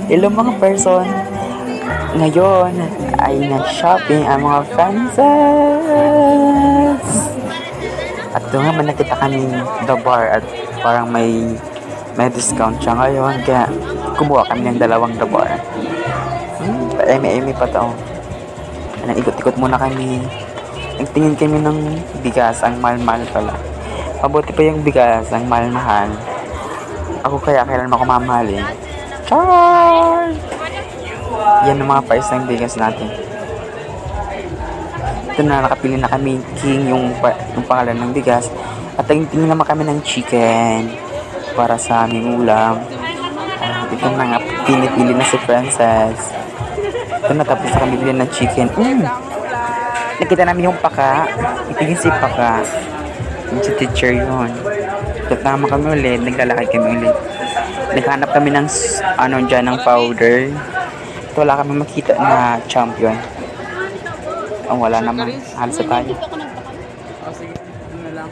Hello mga person, ngayon ay nag-shopping ang mga Frances. At doon naman nakita kami the bar at parang may discount siya ngayon. Kaya kumuha kami ng dalawang the bar. Eme-eme pa to. Ikot-ikot muna kami. Nagtingin kami ng bigas, ang mahal-mahal pala. Mabuti pa yung bigas, ang mahal-mahal. Ako kaya kailan ako mamahalin. Char! Yan ang mga price ng bigas natin. Ito na, nakapili na kami king yung pangalan ng bigas. At tingin naman kami ng chicken para sa aming ulam. Ito na nga, pinipili na si Princess. Ito na, tapos na kami bilhin ng chicken. Nakita namin yung paka. Ito yung si paka. Yung si teacher yun. Ito naman kami ulit, naglalakad kami ulit. Naghanap kami ng dyan, ng powder. Ito wala kami makita na champion. Wala naman. Halos tayo. Sige, na lang.